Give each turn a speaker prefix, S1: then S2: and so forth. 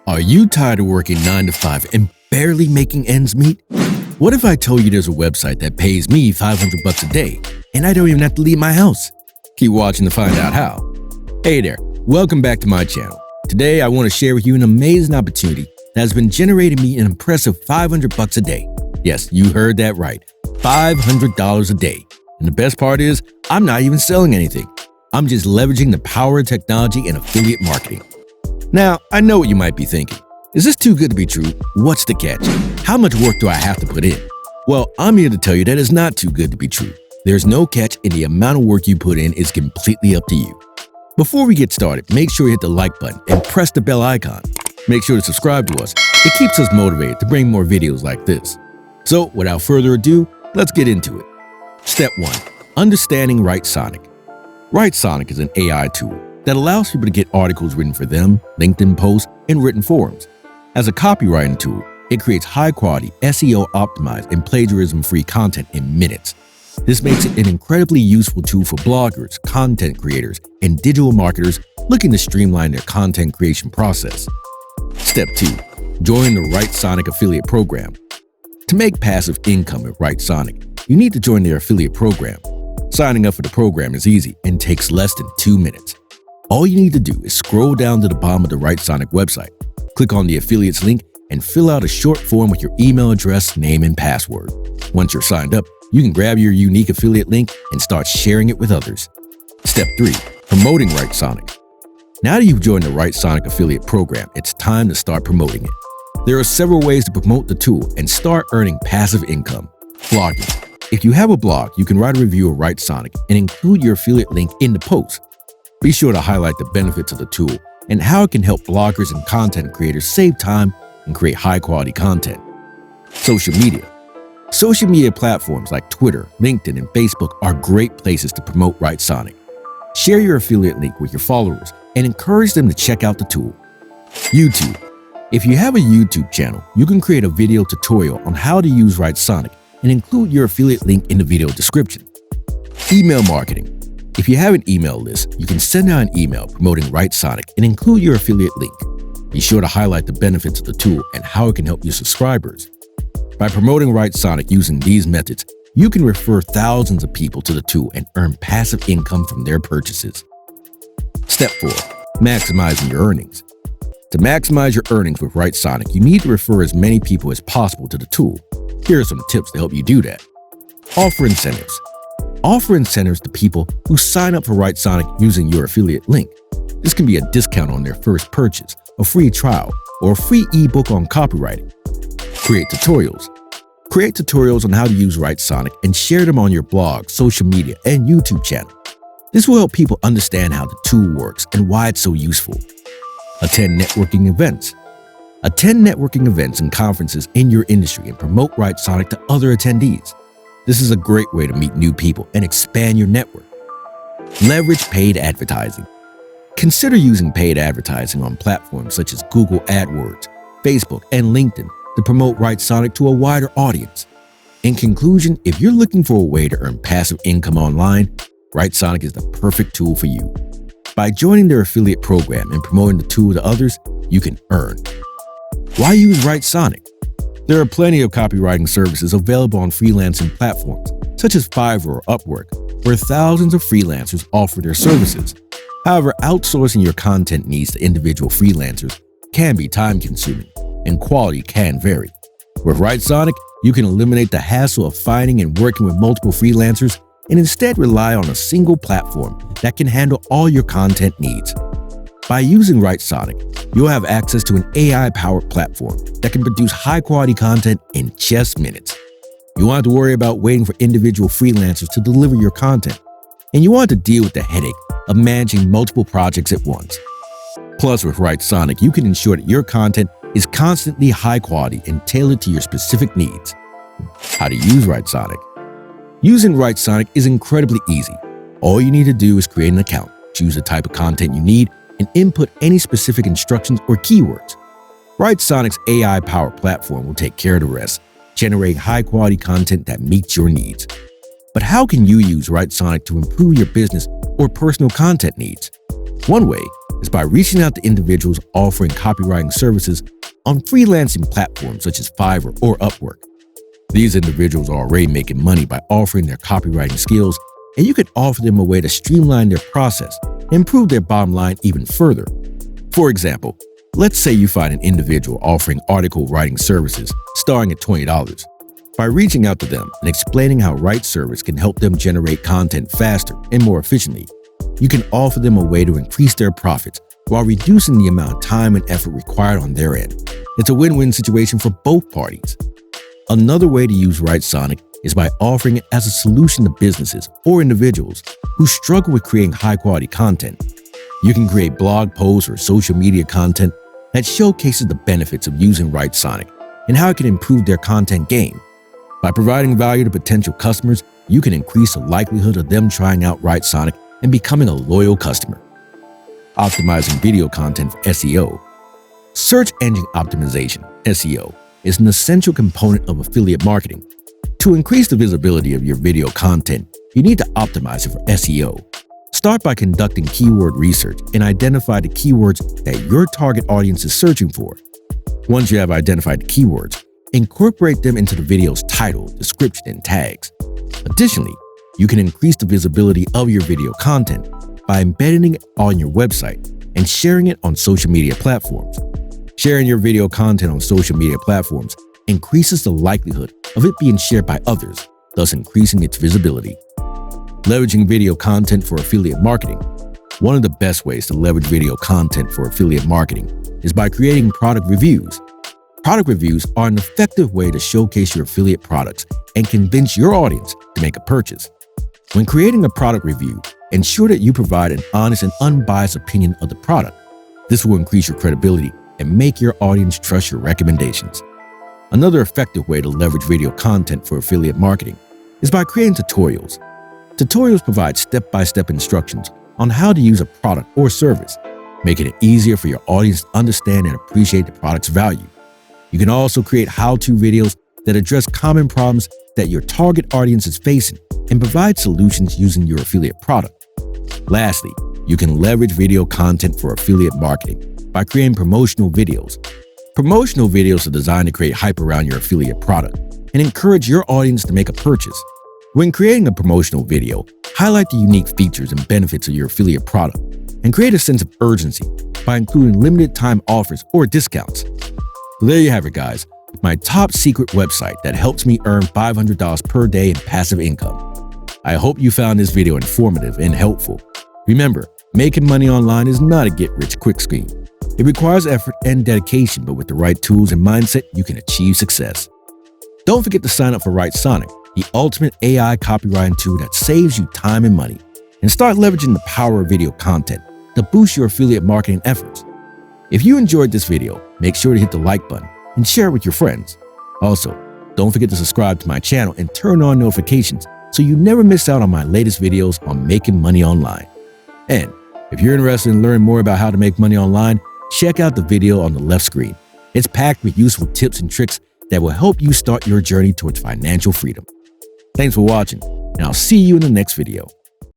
S1: Are you tired of working 9 to 5 and barely making ends meet? What if I told you there's a website that pays me $500 a day and I don't even have to leave my house? Keep watching to find out how. Hey there, welcome back to my channel. Today I want to share with you an amazing opportunity that has been generating me an impressive $500 a day. Yes, you heard that right, $500 a day. And the best part is, I'm not even selling anything. I'm just leveraging the power of technology and affiliate marketing. Now, I know what you might be thinking. Is this too good to be true? What's the catch? How much work do I have to put in? Well, I'm here to tell you that it's not too good to be true. There's no catch, and the amount of work you put in is completely up to you. Before we get started, make sure you hit the like button and press the bell icon. Make sure to subscribe to us. It keeps us motivated to bring more videos like this. So, without further ado, let's get into it. Step 1. Understanding WriteSonic. WriteSonic is an AI tool that allows people to get articles written for them, LinkedIn posts, and written forums. As a copywriting tool, it creates high-quality, SEO-optimized, and plagiarism-free content in minutes. This makes it an incredibly useful tool for bloggers, content creators, and digital marketers looking to streamline their content creation process. Step 2. Join the WriteSonic affiliate program. To make passive income with WriteSonic, you need to join their affiliate program. Signing up for the program is easy and takes less than 2 minutes. All you need to do is scroll down to the bottom of the WriteSonic website, click on the affiliates link, and fill out a short form with your email address, name, and password. Once you're signed up, you can grab your unique affiliate link and start sharing it with others. Step 3. Promoting WriteSonic. Now that you've joined the WriteSonic affiliate program, it's time to start promoting it. There are several ways to promote the tool and start earning passive income. Blogging. If you have a blog, you can write a review of WriteSonic and include your affiliate link in the post. Be sure to highlight the benefits of the tool and how it can help bloggers and content creators save time and create high-quality content. Social media. Social media platforms like Twitter, LinkedIn, and Facebook are great places to promote WriteSonic. Share your affiliate link with your followers and encourage them to check out the tool. YouTube. If you have a YouTube channel, you can create a video tutorial on how to use WriteSonic and include your affiliate link in the video description. Email marketing. If you have an email list, you can send out an email promoting WriteSonic and include your affiliate link. Be sure to highlight the benefits of the tool and how it can help your subscribers. By promoting WriteSonic using these methods, you can refer thousands of people to the tool and earn passive income from their purchases. Step 4. Maximizing your earnings. To maximize your earnings with WriteSonic, you need to refer as many people as possible to the tool. Here are some tips to help you do that. Offer incentives. Offer incentives to people who sign up for WriteSonic using your affiliate link. This can be a discount on their first purchase, a free trial, or a free ebook on copywriting. Create tutorials. Create tutorials on how to use WriteSonic and share them on your blog, social media, and YouTube channel. This will help people understand how the tool works and why it's so useful. Attend networking events. Attend networking events and conferences in your industry and promote WriteSonic to other attendees. This is a great way to meet new people and expand your network. Leverage paid advertising. Consider using paid advertising on platforms such as Google AdWords, Facebook, and LinkedIn to promote WriteSonic to a wider audience. In conclusion, if you're looking for a way to earn passive income online, WriteSonic is the perfect tool for you. By joining their affiliate program and promoting the tool to others, you can earn. Why use WriteSonic? There are plenty of copywriting services available on freelancing platforms, such as Fiverr or Upwork, where thousands of freelancers offer their services. However, outsourcing your content needs to individual freelancers can be time-consuming, and quality can vary. With WriteSonic, you can eliminate the hassle of finding and working with multiple freelancers and instead rely on a single platform that can handle all your content needs. By using WriteSonic, you'll have access to an AI-powered platform that can produce high-quality content in just minutes. You won't have to worry about waiting for individual freelancers to deliver your content, and you won't have to deal with the headache of managing multiple projects at once. Plus, with WriteSonic, you can ensure that your content is constantly high quality and tailored to your specific needs. How to use WriteSonic? Using WriteSonic is incredibly easy. All you need to do is create an account, choose the type of content you need, and input any specific instructions or keywords. WriteSonic's AI-powered platform will take care of the rest, generating high-quality content that meets your needs. But how can you use WriteSonic to improve your business or personal content needs? One way is by reaching out to individuals offering copywriting services on freelancing platforms such as Fiverr or Upwork. These individuals are already making money by offering their copywriting skills, and you can offer them a way to streamline their process and improve their bottom line even further. For example, let's say you find an individual offering article writing services starting at $20. By reaching out to them and explaining how Write Service can help them generate content faster and more efficiently, you can offer them a way to increase their profits while reducing the amount of time and effort required on their end. It's a win-win situation for both parties. Another way to use Writesonic is by offering it as a solution to businesses or individuals who struggle with creating high-quality content. You can create blog posts or social media content that showcases the benefits of using Writesonic and how it can improve their content game. By providing value to potential customers, you can increase the likelihood of them trying out Writesonic and becoming a loyal customer. Optimizing video content for SEO. Search engine optimization, SEO, is an essential component of affiliate marketing. To increase the visibility of your video content, you need to optimize it for SEO. Start by conducting keyword research and identify the keywords that your target audience is searching for. Once you have identified the keywords, incorporate them into the video's title, description, and tags. Additionally, you can increase the visibility of your video content by embedding it on your website and sharing it on social media platforms. Sharing your video content on social media platforms increases the likelihood of it being shared by others, thus increasing its visibility. Leveraging video content for affiliate marketing. One of the best ways to leverage video content for affiliate marketing is by creating product reviews. Product reviews are an effective way to showcase your affiliate products and convince your audience to make a purchase. When creating a product review, ensure that you provide an honest and unbiased opinion of the product. This will increase your credibility and make your audience trust your recommendations. Another effective way to leverage video content for affiliate marketing is by creating tutorials. Tutorials provide step-by-step instructions on how to use a product or service, making it easier for your audience to understand and appreciate the product's value. You can also create how-to videos that address common problems that your target audience is facing and provide solutions using your affiliate product. Lastly, you can leverage video content for affiliate marketing by creating promotional videos. Promotional videos are designed to create hype around your affiliate product and encourage your audience to make a purchase. When creating a promotional video, highlight the unique features and benefits of your affiliate product and create a sense of urgency by including limited time offers or discounts. So there you have it, guys. My top secret website that helps me earn $500 per day in passive income. I hope you found this video informative and helpful. Remember, making money online is not a get-rich-quick scheme. It requires effort and dedication, but with the right tools and mindset, you can achieve success. Don't forget to sign up for Writesonic, the ultimate AI copywriting tool that saves you time and money, and start leveraging the power of video content to boost your affiliate marketing efforts. If you enjoyed this video, make sure to hit the like button and share it with your friends. Also, don't forget to subscribe to my channel and turn on notifications so you never miss out on my latest videos on making money online. And if you're interested in learning more about how to make money online, check out the video on the left screen. It's packed with useful tips and tricks that will help you start your journey towards financial freedom. Thanks for watching, and I'll see you in the next video.